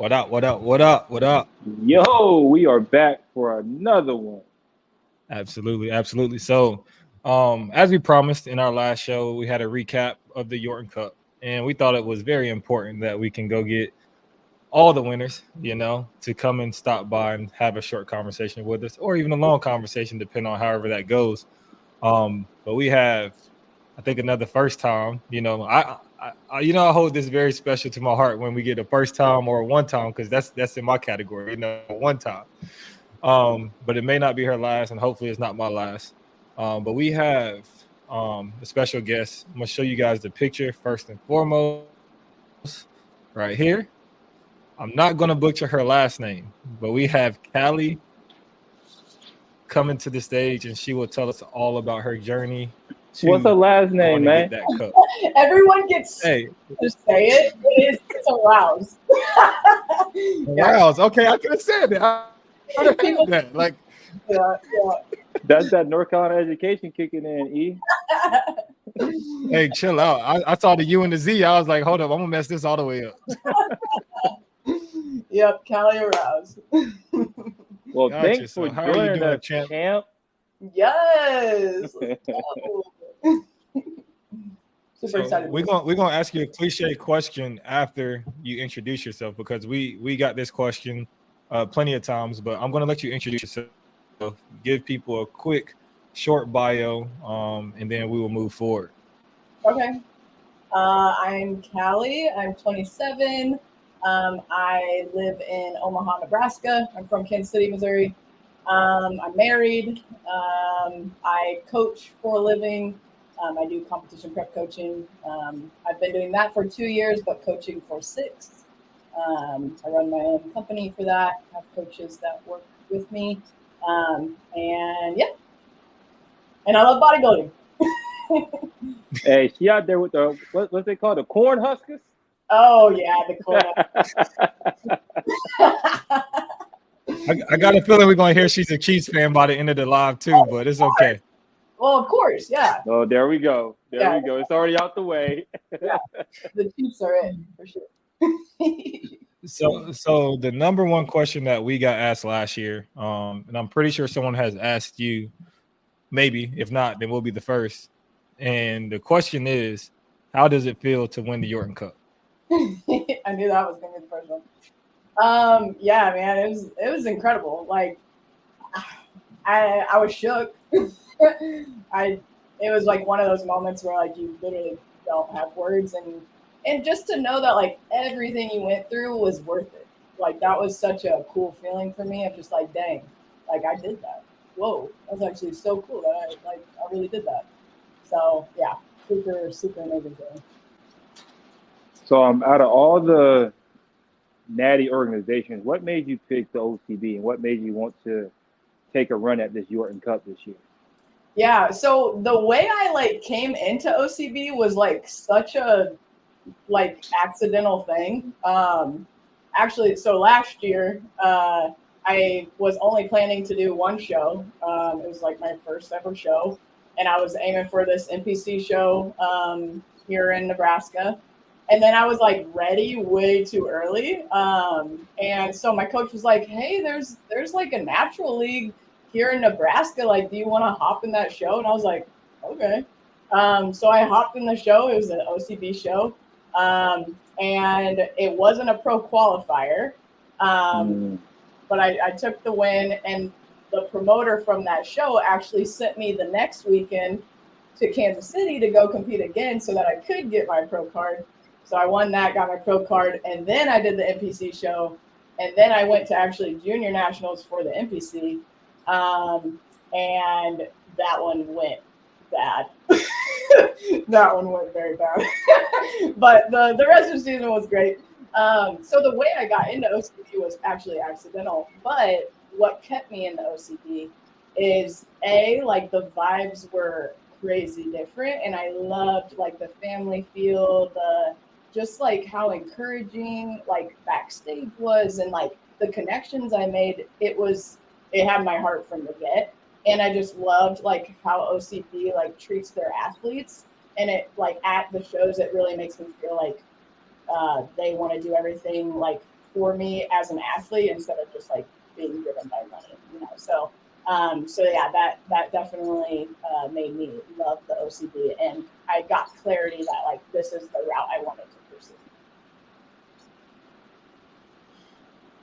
What up? What up? What up? What up? Yo, we are back for another one. Absolutely, absolutely. So, as we promised in our last show, we had a recap of the Yorton Cup, and we thought it was very important that we can go get all the winners, to come and stop by and have a short conversation with us, or even a long conversation, depending on however that goes. But we have, I think, another first time. I hold this very special to my heart when we get a first time or a one time because that's in my category. One time. But it may not be her last, and hopefully it's not my last. But we have a special guest. I'm gonna show you guys the picture first and foremost, right here. I'm not gonna butcher her last name, but we have Cali coming to the stage, and she will tell us all about her journey What's her to last going name, to get man? that cup. Everyone gets Hey, to say it. It's aroused. Yeah, Rouse. Okay, I could have said that. I would have had people. that. Like, Yeah, That's that North Carolina education kicking in, E. yeah. hey, chill out. I saw the U and the Z. I was like, hold up, I'm gonna mess this all the way up. Yep, Cali Arauz. Well, Gotcha. thanks for So, how are you joining doing, us, champ? champ. Yes. Let's go. Super So excited. we're gonna ask you a cliche question after you introduce yourself because we got this question plenty of times, but I'm gonna let you introduce yourself, give people a quick, short bio, and then we will move forward. Okay. I'm Callie. I'm 27. I live in Omaha, Nebraska. I'm from Kansas City, Missouri. I'm married. I coach for a living. I do competition prep coaching. I've been doing that for 2 years, but coaching for 6. I run my own company for that. I have coaches that work with me. And yeah, and I love bodybuilding. Hey, she out there with the what's they call the corn huskers? Oh yeah, the corner. I got a feeling we're gonna hear she's a Chiefs fan by the end of the live too, but it's okay. Well, of course, yeah. Oh, there we go. There Yeah. we go. It's already out the way. Yeah, the Chiefs are it for sure. So the number one question that we got asked last year, and I'm pretty sure someone has asked you, maybe if not, then we'll be the first. And the question is, how does it feel to win the Yorton Cup? I knew that was gonna be the first one. Yeah, man, it was incredible. Like, I was shook. It was like one of those moments where like you literally don't have words, and just to know that like everything you went through was worth it. Like that was such a cool feeling for me of just like, dang, like I did that. Whoa, that's actually so cool that I really did that. So yeah, super super amazing feeling. So, out of all the natty organizations, what made you pick the OCB, and what made you want to take a run at this Yorton Cup this year? Yeah, so the way I like came into OCB was like such a like accidental thing. Actually, so last year, I was only planning to do one show. It was like my first ever show, and I was aiming for this NPC show here in Nebraska. And then I was like ready way too early. And so my coach was like, "Hey, there's like a natural league here in Nebraska. Like, do you want to hop in that show?" And I was like, "Okay." So I hopped in the show. It was an OCB show. And it wasn't a pro qualifier, but I took the win, and the promoter from that show actually sent me the next weekend to Kansas City to go compete again so that I could get my pro card. So I won that, got my pro card, and then I did the NPC show, and then I went to actually junior nationals for the NPC, and that one went bad. That one went very bad. But the rest of the season was great. So the way I got into OCB was actually accidental. But what kept me in the OCB is like the vibes were crazy different, and I loved like the family feel, the just like how encouraging like backstage was, and like the connections I made. It had my heart from the get. And I just loved like how OCB like treats their athletes, and it like at the shows it really makes me feel like they want to do everything like for me as an athlete instead of just like being driven by money, you know. So yeah, that definitely made me love the OCB, and I got clarity that like this is the route I wanted to pursue.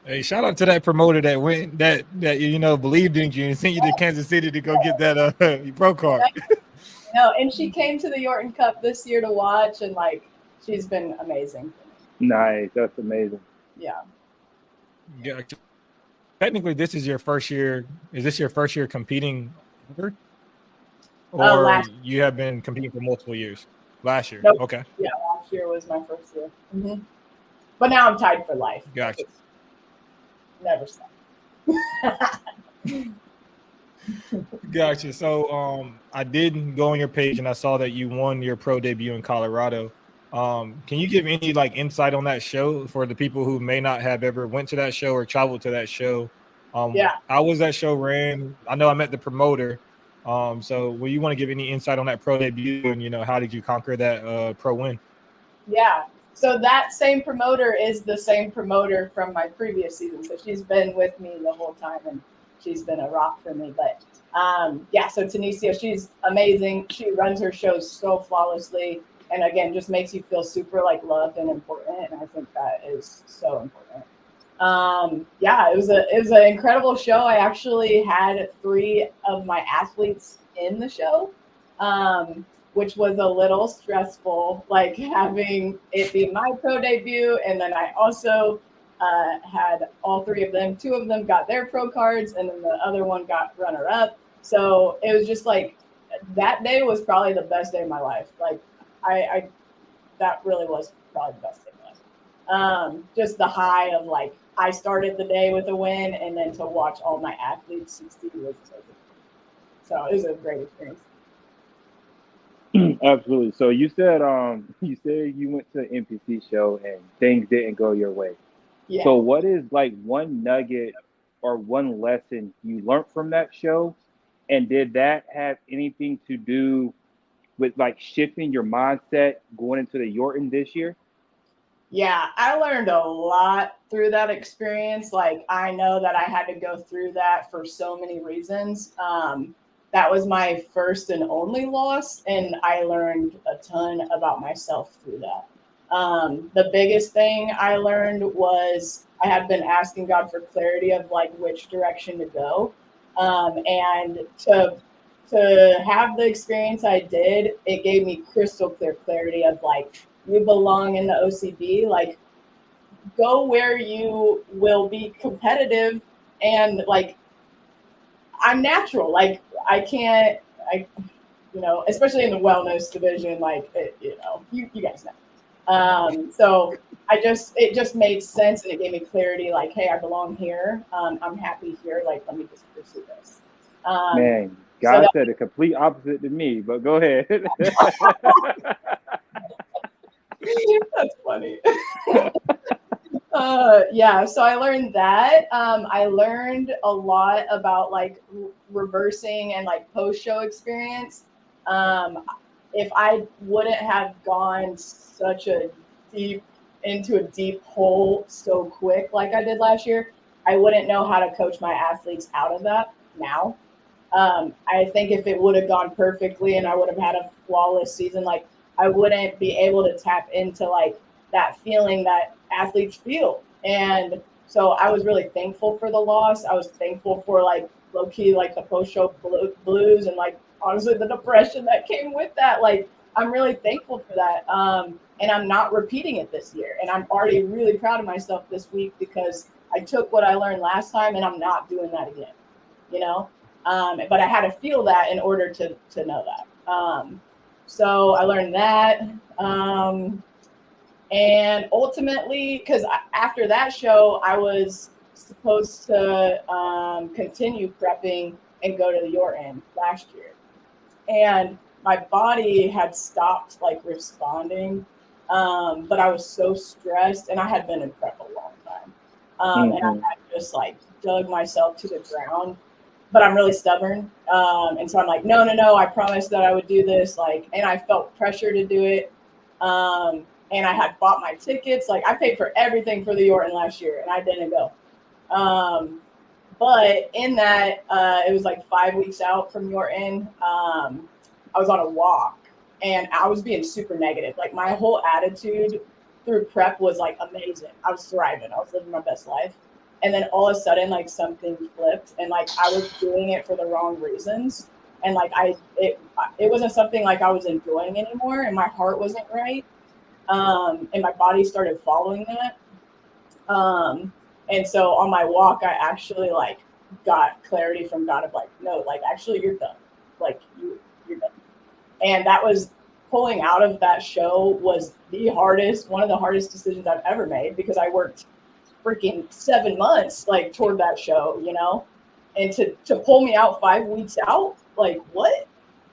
Hey, shout out to that promoter that went that believed in you and sent you to Kansas City to go get that pro card. No, and she came to the Yorton Cup this year to watch, and like she's been amazing. Nice, that's amazing. Yeah. Yeah. Technically, this is your first year. Is this your first year competing ever? Or you have been competing for multiple years? Last year. Nope. Okay. Yeah, last year was my first year. Mm-hmm. But now I'm tied for life. Gotcha. Never stop. Gotcha. So I did go on your page and I saw that you won your pro debut in Colorado. Can you give any like insight on that show for the people who may not have ever went to that show or traveled to that show? How was that show ran? I know I met the promoter. So will you want to give any insight on that pro debut and how did you conquer that pro win? Yeah. So that same promoter is the same promoter from my previous season. So she's been with me the whole time and she's been a rock for me. But so Tanisha, she's amazing. She runs her shows so flawlessly. And again, just makes you feel super like loved and important. And I think that is so important. It was an incredible show. I actually had 3 of my athletes in the show, which was a little stressful, like having it be my pro debut. And then I also had all 3 of them. 2 of them got their pro cards, and then the other one got runner up. So it was just like, that day was probably the best day of my life. Like I that really was probably the best day of my life. Just the high of like, I started the day with a win, and then to watch all my athletes succeed was so it was a great experience. Absolutely. So you said you went to the NPC show and things didn't go your way. Yeah. So what is like one nugget or one lesson you learned from that show? And did that have anything to do with like shifting your mindset going into the Yorton this year? Yeah, I learned a lot through that experience. Like, I know that I had to go through that for so many reasons. That was my first and only loss, and I learned a ton about myself through that. The biggest thing I learned was I had been asking God for clarity of like which direction to go. And to have the experience I did, it gave me crystal clear clarity of like, you belong in the OCB, like go where you will be competitive. And like, I'm natural. Like especially in the wellness division, like, you guys know. So it just made sense, and it gave me clarity. Like, hey, I belong here. I'm happy here. Like, let me just pursue this. Man, God said the complete opposite to me, but go ahead. That's funny. So I learned that. I learned a lot about like reversing and like post-show experience. If I wouldn't have gone into a deep hole so quick like I did last year, I wouldn't know how to coach my athletes out of that now. I think if it would have gone perfectly and I would have had a flawless season, like I wouldn't be able to tap into like that feeling that athletes feel. And so I was really thankful for the loss. I was thankful for like low key, like the post-show blues and like honestly the depression that came with that. Like, I'm really thankful for that. And I'm not repeating it this year. And I'm already really proud of myself this week because I took what I learned last time and I'm not doing that again, but I had to feel that in order to know that. So I learned that. And ultimately, because after that show, I was supposed to continue prepping and go to the Yorton last year. And my body had stopped like responding, but I was so stressed, and I had been in prep a long time. And I had just like dug myself to the ground. But I'm really stubborn. And so I'm like, no, I promised that I would do this. Like, and I felt pressure to do it. and I had bought my tickets. Like, I paid for everything for the Yorton last year, and I didn't go. But in that, it was like 5 weeks out from Yorton. I was on a walk, and I was being super negative. Like, my whole attitude through prep was like amazing. I was thriving. I was living my best life. And then all of a sudden, like, something flipped, and like I was doing it for the wrong reasons. And like it wasn't something like I was enjoying anymore, and my heart wasn't right. And my body started following that. And so on my walk, I actually like got clarity from God of like, no, like actually you're done. Like you're done. And that was pulling out of that show was one of the hardest decisions I've ever made, because I worked freaking 7 months like toward that show, you know, and to pull me out 5 weeks out, like what?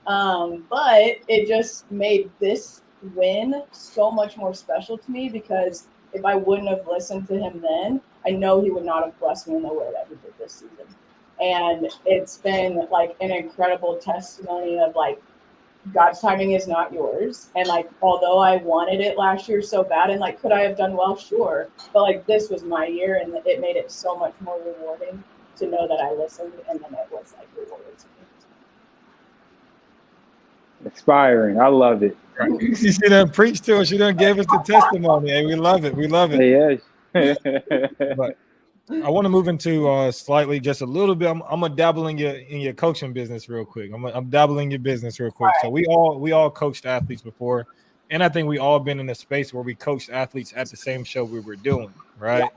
But it just made this win so much more special to me, because if I wouldn't have listened to him then, I know he would not have blessed me in the way that he did this season. And it's been like an incredible testimony of like, God's timing is not yours. And like, although I wanted it last year so bad, and like, could I have done well? Sure. But like, this was my year, and it made it so much more rewarding to know that I listened, and then it was like rewarded to me. Inspiring. I love it. She done preached to us. She done gave us the testimony. Hey, we love it. We love it. Yes. But I want to move into slightly, just a little bit. I'm gonna dabble in your coaching business real quick. I'm dabbling in your business real quick. So we all coached athletes before, and I think we all been in a space where we coached athletes at the same show we were doing, right?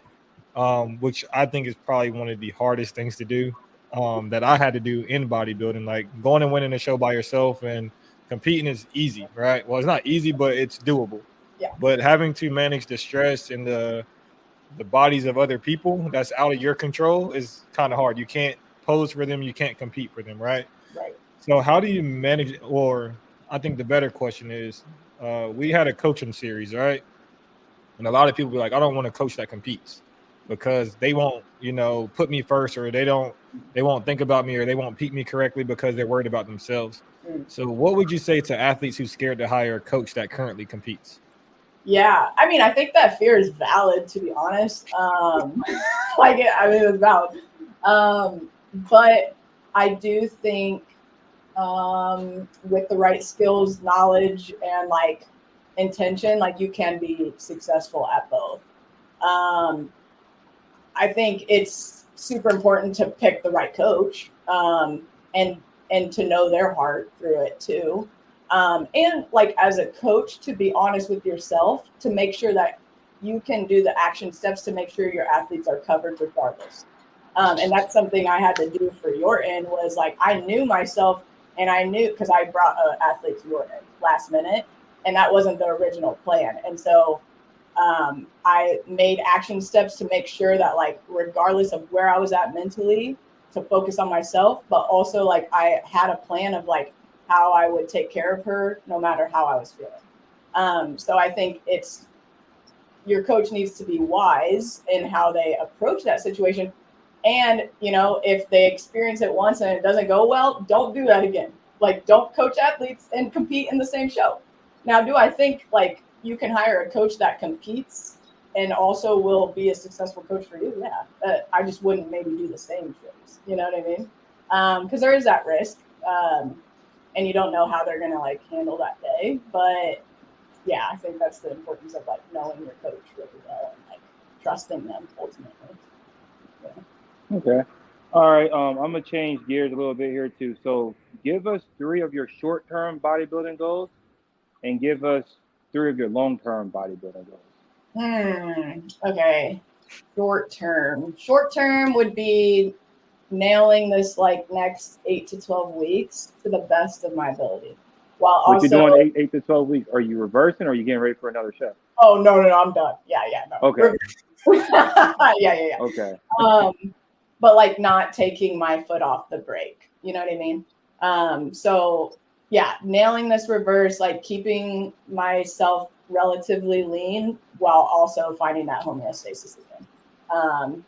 Yeah. Which I think is probably one of the hardest things to do. That I had to do in bodybuilding. Like, going and winning a show by yourself and competing is easy, right? Well, it's not easy, but it's doable. Yeah. But having to manage the stress and the bodies of other people that's out of your control is kind of hard. You can't pose for them. You can't compete for them, right? Right. So how do you manage, or I think the better question is, we had a coaching series, right? And a lot of people be like, I don't want a coach that competes, because they won't, put me first, or they won't think about me, or they won't peak me correctly because they're worried about themselves. So what would you say to athletes who's scared to hire a coach that currently competes? Yeah, I mean, I think that fear is valid, to be honest. It's valid. But I do think with the right skills, knowledge, and like intention, like, you can be successful at both. I think it's super important to pick the right coach, and to know their heart through it too. And like, as a coach, to be honest with yourself, to make sure that you can do the action steps to make sure your athletes are covered regardless. And that's something I had to do for Yorton, was like, I knew myself, and I knew, because I brought an athlete to Yorton last minute, and that wasn't the original plan. And so I made action steps to make sure that, like, regardless of where I was at mentally, to focus on myself, but also like I had a plan of like how I would take care of her no matter how I was feeling. So I think your coach needs to be wise in how they approach that situation. And, if they experience it once and it doesn't go well, don't do that again. Like, don't coach athletes and compete in the same show. Now, do I think like you can hire a coach that competes and also will be a successful coach for you? Yeah. I just wouldn't maybe do the same things. You know what I mean? Because there is that risk. And you don't know how they're going to like handle that day. But yeah, I think that's the importance of like knowing your coach really well and like trusting them ultimately. Yeah. Okay. All right. I'm going to change gears a little bit here too. So give us 3 of your short-term bodybuilding goals, and give us 3 of your long-term bodybuilding goals. Okay. Short term would be nailing this like next 8 to 12 weeks to the best of my ability. While What also, you're doing 8 to 12 weeks, are you reversing, or are you getting ready for another show? Oh, no, I'm done. Yeah, no. Okay. yeah. Okay. But like not taking my foot off the brake. You know what I mean? So yeah, nailing this reverse, like keeping myself relatively lean while also finding that homeostasis again.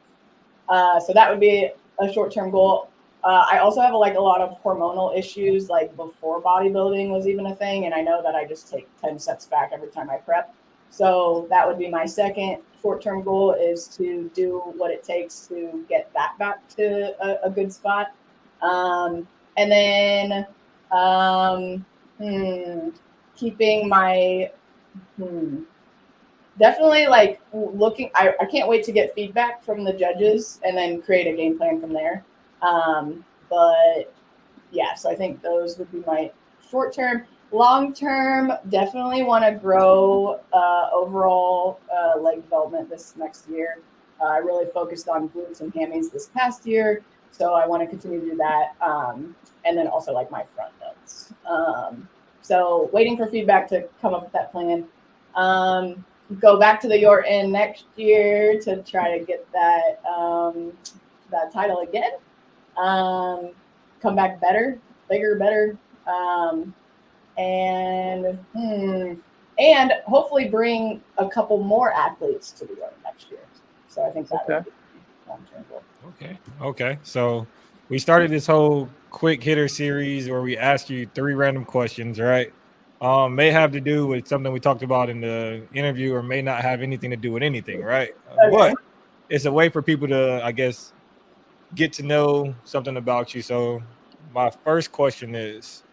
So that would be a short-term goal. I also have a lot of hormonal issues, like before bodybuilding was even a thing. And I know that I just take 10 steps back every time I prep. So that would be my second short-term goal, is to do what it takes to get that back to a good spot. And then keeping my definitely like looking. I can't wait to get feedback from the judges and then create a game plan from there. But yeah, so I think those would be my short term. Long term, definitely want to grow overall leg development this next year. I really focused on glutes and hammies this past year, so I want to continue to do that. And then also like my front delts. So waiting for feedback to come up with that plan. Go back to the Yorton next year to try to get that that title again. Come back better, bigger, better. And hopefully bring a couple more athletes to the Yorton next year. So I think that would be long-term goal. Okay. So we started this whole quick hitter series where we ask you 3 random questions, right? May have to do with something we talked about in the interview, or may not have anything to do with anything, right? Okay. But it's a way for people to, I guess, get to know something about you. So my first question is,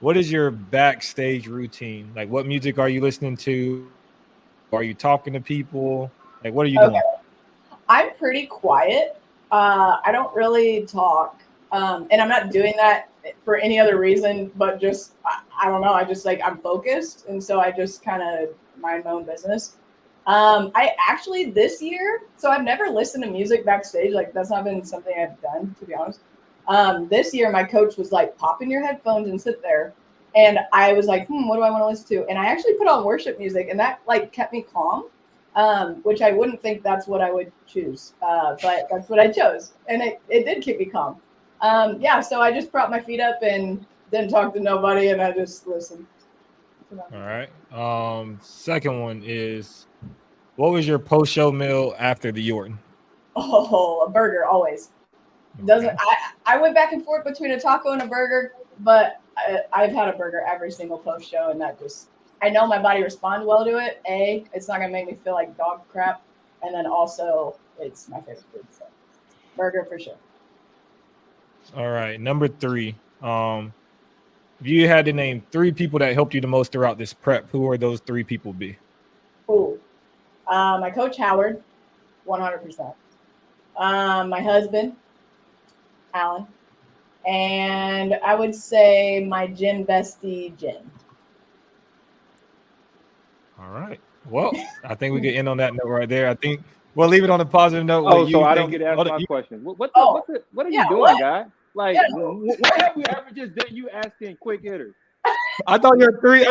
what is your backstage routine? Like, what music are you listening to? Are you talking to people? Like, what are you doing? I'm pretty quiet. I don't really talk. And I'm not doing that for any other reason, but just, I don't know. I just like, I'm focused. And so I just kind of mind my own business. I actually this year, so I've never listened to music backstage. Like, that's not been something I've done, to be honest. This year, my coach was like, pop in your headphones and sit there. And I was like, what do I want to listen to? And I actually put on worship music, and that like kept me calm, which I wouldn't think that's what I would choose. But that's what I chose. And it did keep me calm. So I just propped my feet up and didn't talk to nobody, and I just listened. All right. Second one is, what was your post-show meal after the Yorton? Oh, a burger always. Doesn't I went back and forth between a taco and a burger, but I've had a burger every single post show, and that just, I know my body responds well to it. It's not gonna make me feel like dog crap, and then also it's my favorite food. So burger for sure. All right, number 3. If you had to name 3 people that helped you the most throughout this prep, who are those 3 people be? My coach Howard, 100%. My husband, Alan, and I would say my gym bestie, Jen. All right. Well, I think we can end on that note right there. I think we'll leave it on a positive note. So I don't get to ask my question. What are you doing, guy? Like, when have we ever just done you asking quick hitters? I thought your 3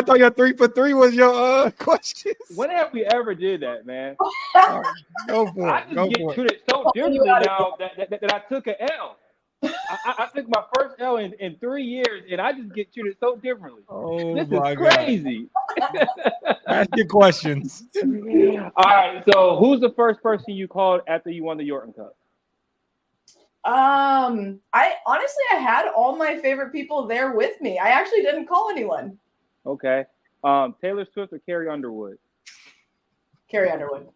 for 3 was your questions. When have we ever did that, man? Right, go for it. I just get treated so differently now that I took an L. I took my first L in 3 years, and I just get treated so differently. Oh, this my is crazy. Ask your questions. All right. So, who's the first person you called after you won the Yorton Cup? I honestly, I had all my favorite people there with me. I actually didn't call anyone. Okay. Taylor Swift or Carrie Underwood? Carrie Underwood.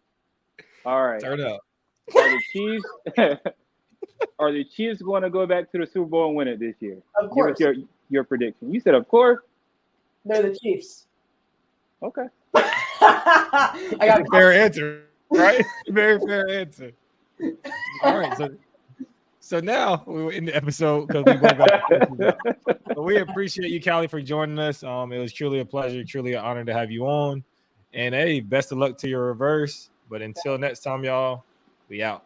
All right. Turn up. Are the Chiefs going to go back to the Super Bowl and win it this year? Of course. Give us your prediction. You said, of course. They're the Chiefs. Okay. I got a fair answer, right? Very fair answer. All right. So now we were in the episode because we both got. But we appreciate you, Cali, for joining us. It was truly a pleasure, truly an honor to have you on. And hey, best of luck to your reverse. But until next time, y'all, we out.